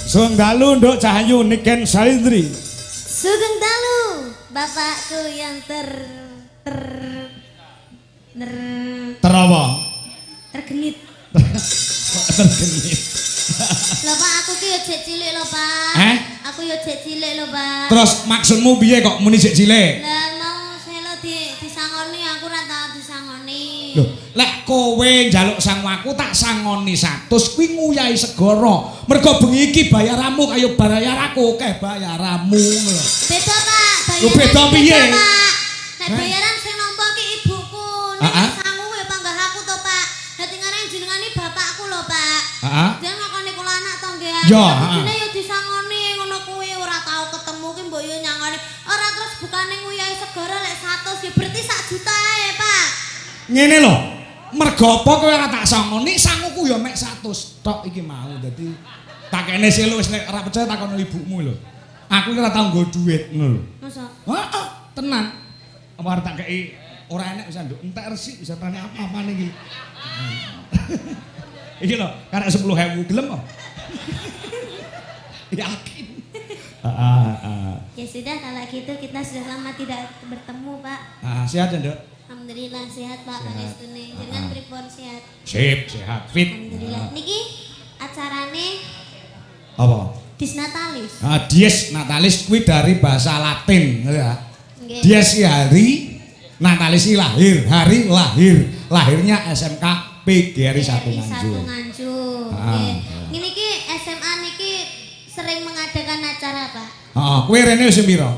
Sugeng dalu Nduk Cahayu Niken Salindri. Sugeng dalu bapakku yang Terawa. tergenit. Tergenit. Lho Pak, aku ki yo jek cilik lho Pak. Aku yo jek cilik lho Pak. Terus maksudmu piye kok muni jek cilik? Lah mau selo disangoni aku ora tau disangoni. Lho, lek kowe njaluk sangu aku tak sangoni 100 kuwi nguyahi segara. Mergo bengi iki bayaranmu kaya bayar aku akeh bayaranmu lho. Beda Pak, bayaran. Lho beda piye? Nek bayaran sing nampa ki ibuku, nek sangu ya panggah aku to Pak. Dadi ngarep jenengane bapakku lho Pak. Heeh. Jangan ngakoni kula anak to nggih. Ya, Dene yo disangoni ngono kuwi ora tau ketemu ki mbok yo nyangoni. Ora terus bukane nguyahi segara lek 100 ya berarti 1 juta ae Pak. Ngene lho. Mergo apa kowe ora tak sangoni sanguku ya mek 100 tok iki mau. Dadi tak kene sih lho wis nek ora percaya takono ibumu lho. Aku iki ora tau nggo dhuwit ngono lho. Masa? Heeh, tenan. Apa arep tak kei ora enek bisa nduk entek resik bisa tani apa-apane iki. Iki lho, karek 10.000 gelem kok. Yakin. Ya sudah kalau gitu kita sudah lama tidak bertemu Pak. Sehat ya, Nduk? Alhamdulillah sehat Pak Panestune. Jangan pripun sehat. Sip, sehat, fit. Alhamdulillah. Niki acarane Apa? Disnatalis. Dies Natalis kuwi dari bahasa Latin, ya. Nggih. Dies ki hari, Natalis ki lahir, hari lahir. Lahirnya SMK PGRI 1 Nganjuk. Nggih. Ngene iki SMA niki sering mengadakan acara Pak. Heeh, kowe rene wis pira?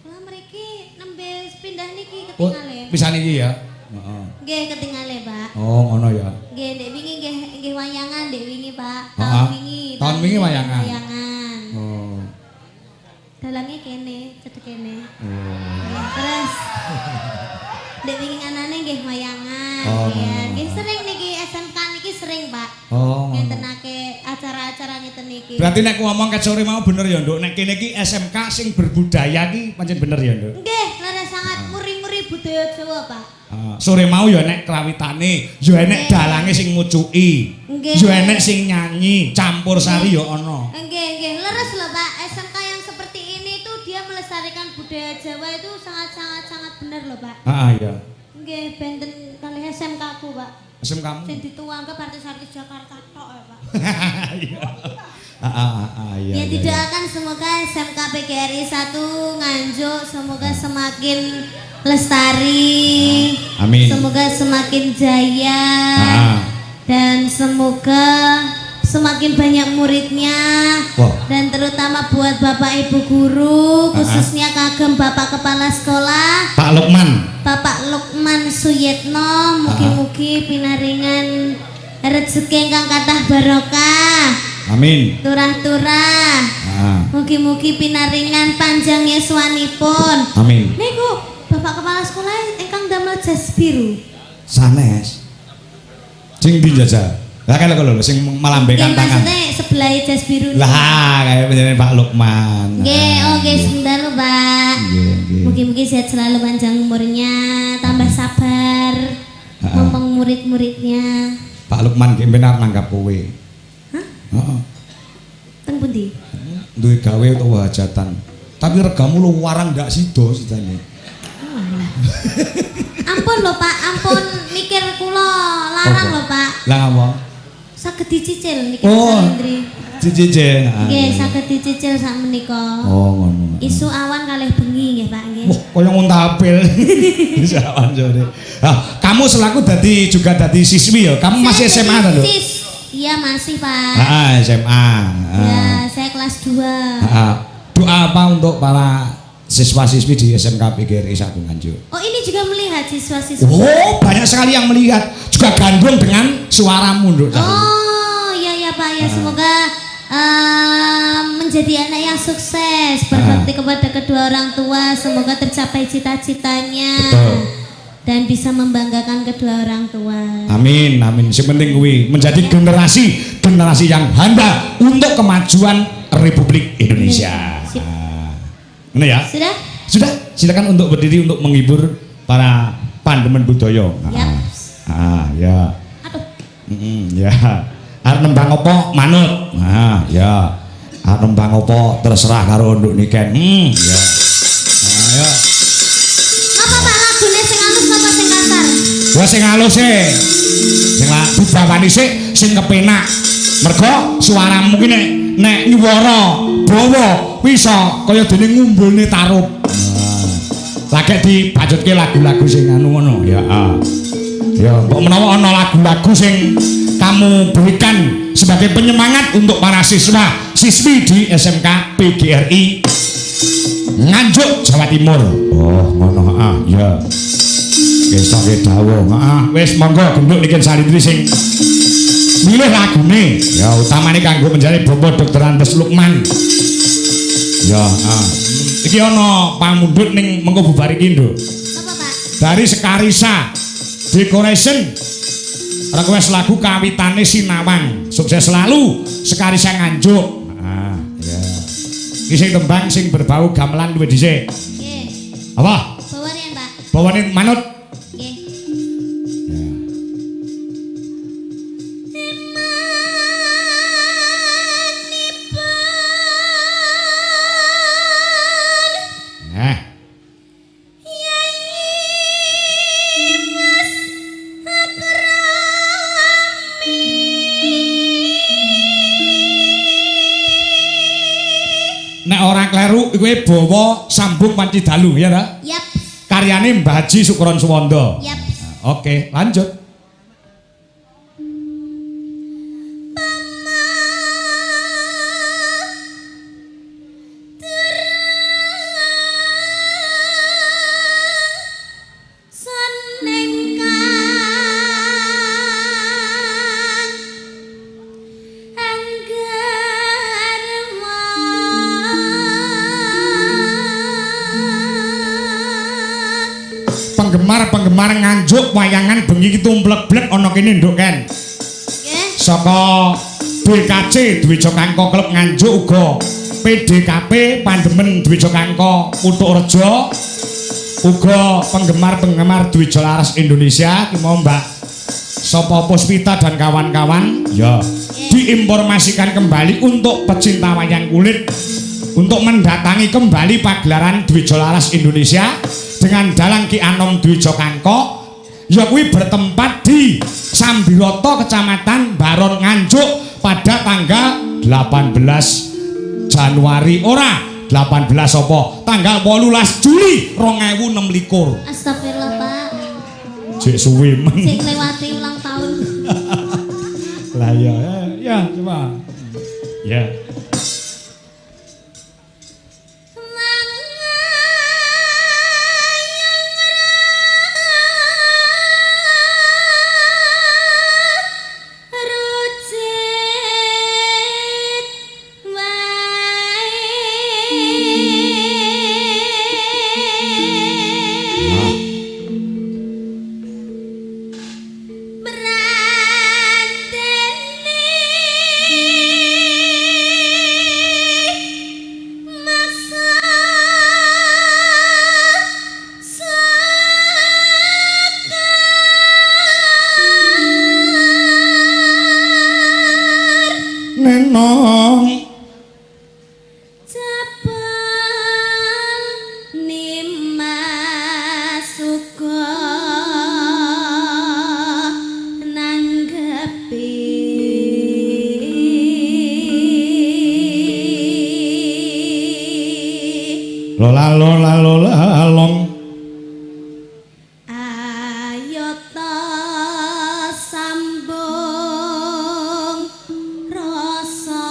Lah mriki nembe pindah niki Oh, ketingale. pisan iki ya. Heeh. Nggih ketingale Pak. Oh, ngono ya. Nggih, ndek wingi nggih wayangan ndek wingi Pak. Heeh. Tahun wingi. Tahun wingi wayangan. Wayangan. Oh. Dalange kene, cedhek kene. Oh. Terus ndek wingi anane nggih wayangan. Oh. Ya, nggih sering niki SMK niki sering, Pak. Oh. Ngentenake acara-acara ngeten niki. Berarti nek ku ngomong ket sore mau bener ya, Nduk. Nek kene iki SMK sing berbudaya ki pancen bener ya, Nduk. Nggih, leres sangat muri-muri budaya Jawa, Pak. Sore mau ya nek krawitane, ya enek dalange sing ngucuki. Nggih. Ya enek sing nyanyi, campur sari ya ana. Nggih, leres lho, Pak. SMK yang seperti ini tuh dia melestarikan budaya Jawa itu sangat benar loh, Pak. Iya. Nggih, benten kalih SMK ku, Pak. SMK kamu? Sing dituangke artis-artis Jakarta tok ya, Pak. Iya. Iya. Ya tidak akan semoga SMK PGRI 1 Nganjuk semoga semakin lestari. Amin. Semoga semakin jaya. Dan semoga semakin banyak muridnya. Wah. Dan terutama buat Bapak Ibu guru, khususnya kagem Bapak Kepala Sekolah Pak Lukman. Bapak Lukman Suyetno, mugi-mugi pinaringan rezeki ingkang kathah barokah. Amin. Turah-turah. Mugi-mugi pinaringan panjang yuswanipun. Amin. Niku Bapak Kepala Sekolah ingkang damel jas biru. Sanes. Sing ndi jajal? Lah kan lho sing melambaikan tangan. Maksudnya sebelah jas biru. Lah kayak penjene Pak Lukman. Nggih, oke sebentar lho, Pak. Nggih. Mugi-mugi sehat selalu panjang umurnya, tambah sabar. Mumpung murid-muridnya. Pak Lukman nggih benar nanggap kowe. Hah? Heeh. Teng pundi? Duwe gawe utawa hajatan. Tapi regamu lu warang ndak sida sidane. Ampun lho Pak, ampun mikir kula larang lho Pak. Lah apa? Saged dicicil niki Oh. Salindri. Cicicil. Nggih, saged dicicil sak menika. Oh, ngono. Isu awan kalih bengi nggih Pak nggih. Wah, kaya nguntapil. Bisa sore. Kamu selaku juga dadi siswi ya. Kamu masih Saya SMA kan, jadi Lho? Iya, masih Pak. SMA. Ya, saya kelas 2. Doa apa untuk para siswa-siswi di SMK PGRI 1 Nganjuk. Oh, ini juga melihat siswa-siswi. Oh, banyak sekali yang melihat, juga gandrung dengan suaramu, Nduk. Oh, iya Pak ya, semoga menjadi anak yang sukses, berbakti kepada kedua orang tua, semoga tercapai cita-citanya. Betul. Dan bisa membanggakan kedua orang tua. Amin, amin. Yang penting kuwi menjadi generasi yang handal untuk kemajuan Republik Indonesia. Sip. Ini ya. Sudah? Sudah. Silakan untuk berdiri untuk menghibur para pandemen budaya. Yap. Ya. Aduh. Ya. Arep nembang apa manut. Ya. Arep nembang apa terserah karo nduk niken. Ya. Ya. Apa Pak lagune sing halus apa sing kasar? Wah sing halus e. Sing lak dibawani sik sing kepenak. Mergo suaramu ki nek nyuwara bawa bisa kaya dene ngumbulne tarup. Lagi dibajutke lagu-lagu sing anu ngono ya. Ya, mbok menawa ana lagu-lagu sing kamu berikan sebagai penyemangat untuk para siswa siswi di SMK PGRI Nganjuk Jawa Timur. Oh, ngono ya. Wis tak dawuh. Wis monggo genduk niki salindri sing milih lagune. Ya, utamane kanggo menjadi Bapak Dr. Andes Lukman. Ya, iki ana pamundhut ning mengko bubar iki, Nduk. Apa Pak? Dari Sekarisa Decoration request lagu kawitane Sinawang. Sukses selalu Sekarisa Nganjuk. Ya. Iki sing tembang sing berbau gamelan luwih dhisik. Nggih. Apa? Bawane Pak. Bawane manut. Nggih. Ya. Nek ora kleru kuwi bawa sambung panci dalu ya ta? Yap. Karyane Mbah Haji Sukron Suwondo. Yap. Oke, lanjut. Penggemar Nganjuk wayangan bengi ki tumplek-blek ana kene Nduk Ken. Nggih. Saka BKC Dwija Kangko Klub Nganjuk uga PDKP Pandemen Dwija Kangko Kutuk Rejo uga penggemar Dwija Laras Indonesia ki mau Mbak Sopo Puspita dan kawan-kawan ya diinformasikan kembali untuk pecinta wayang kulit untuk mendatangi kembali pagelaran Dwija Laras Indonesia dengan Dalang Ki Anom Dwija Kangko ya kuwi bertempat di Sambiroto Kecamatan Baron Nganjuk pada tanggal 18 Januari 18 apa tanggal 18 Juli 2026. Astagfirullah Pak. Cek suwe men. Sing lewati ulang tahun. Lah ya coba. Ya. Nenong Cabang Nimasuka nanggepi lola long ayo ta sambung rasa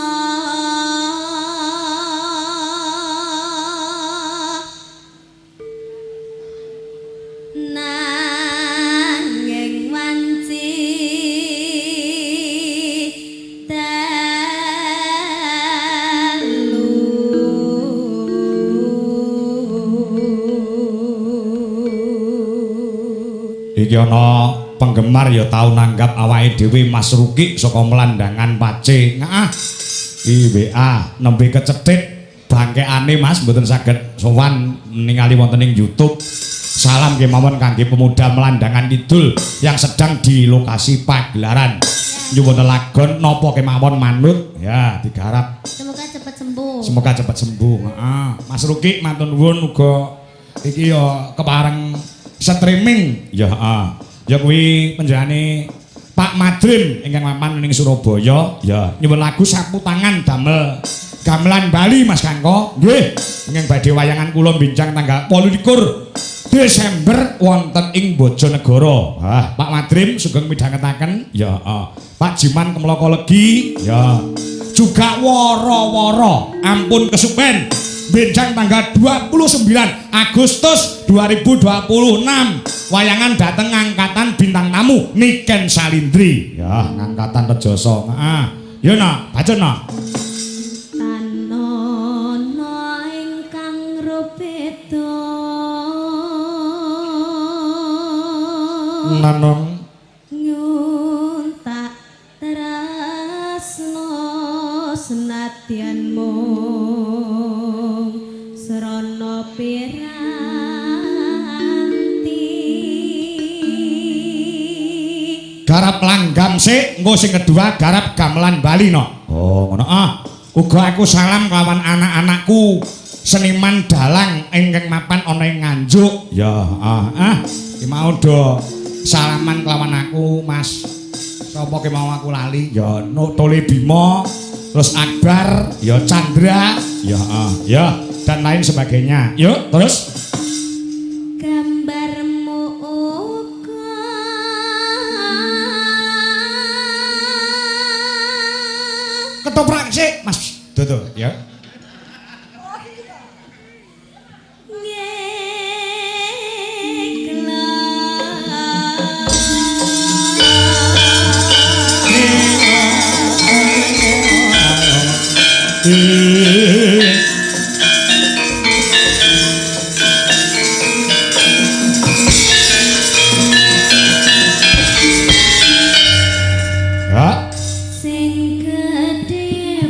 Iki ana penggemar ya tau nanggap awake dhewe Mas Ruki saka Melandangan Pace. Ngaah. Iki WA nembe kecethit bangkekane Mas mboten saged sowan ningali wonten ing YouTube. Salam kemawon kangge pemuda Melandangan Kidul yang sedang di lokasi pagelaran. Nyuwun lagon napa kemawon manut ya digarap. Semoga cepat sembuh. Semoga cepat sembuh. Heeh. Mas Ruki matur nuwun uga iki ya kepareng streaming. Ya heeh. Ya kuwi panjenengane Pak Madrim ingkang mapan ning Surabaya. Ya nyuwun lagu sapu tangan damel gamelan Bali Mas Kangko. Nggih. Ingkang badhe wayangan kula bincang tanggal 28 Desember wonten ing Bojonegoro. Pak Madrim sugeng midhangetaken. Ya, Pak Jiman Kemloko Legi. Ya. Juga woro-woro ampun kesupen bincang tanggal 29 Agustus 2026 wayangan dateng angkatan bintang tamu Niken Salindri. Ya, angkatan Rejoso. Ya nah, bacon nah. Tanana ingkang rupeda Nanong nyuntak tresno senadyan mung srana piranti garap langgam sik engko sing kedua garap gamelan Bali no. Oh ngono uga aku salam kelawan anak-anakku seniman dalang ingkang mapan ana ing Nganjuk. Ya iki mau do salaman kelawan aku Mas sapa ki mau aku lali ya Tole Bimo terus Akbar ya Chandra ya ya dan lain sebagainya. Yuk terus gambarmu uga ketoprak sik Mas Dodo ya. Sing gedhe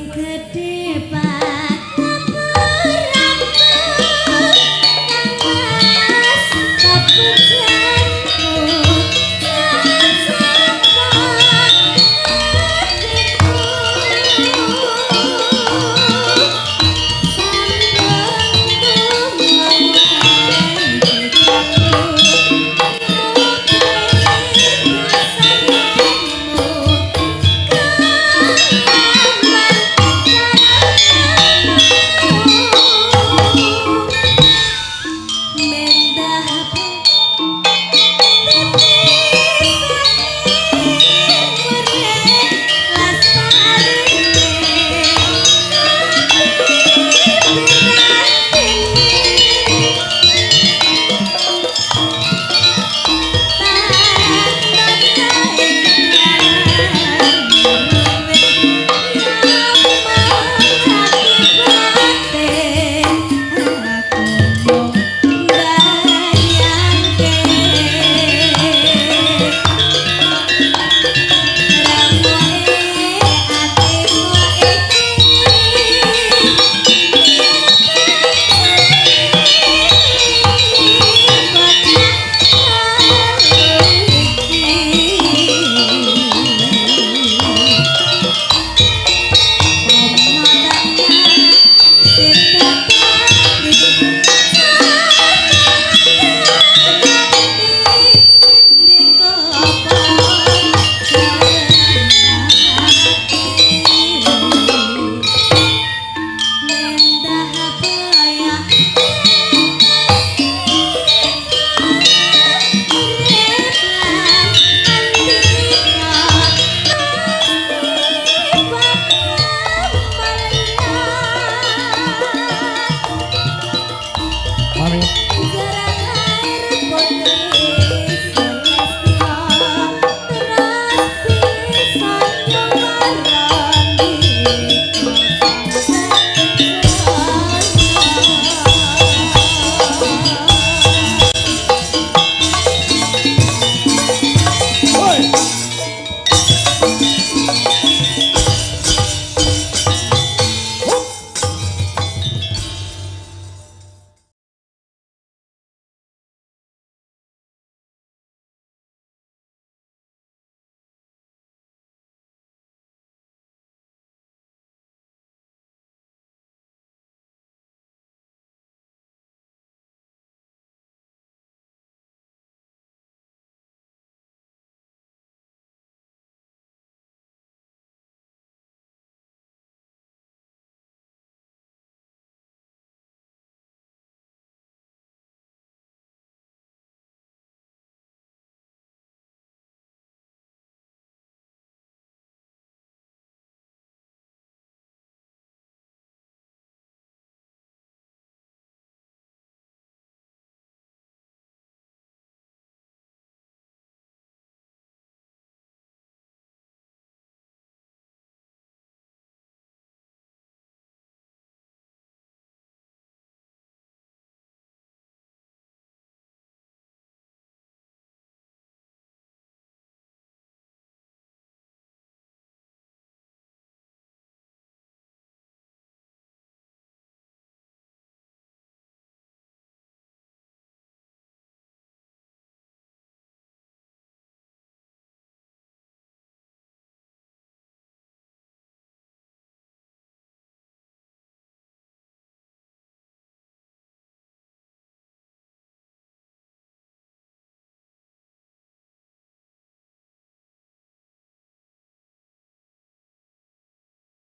sing gedhe Pak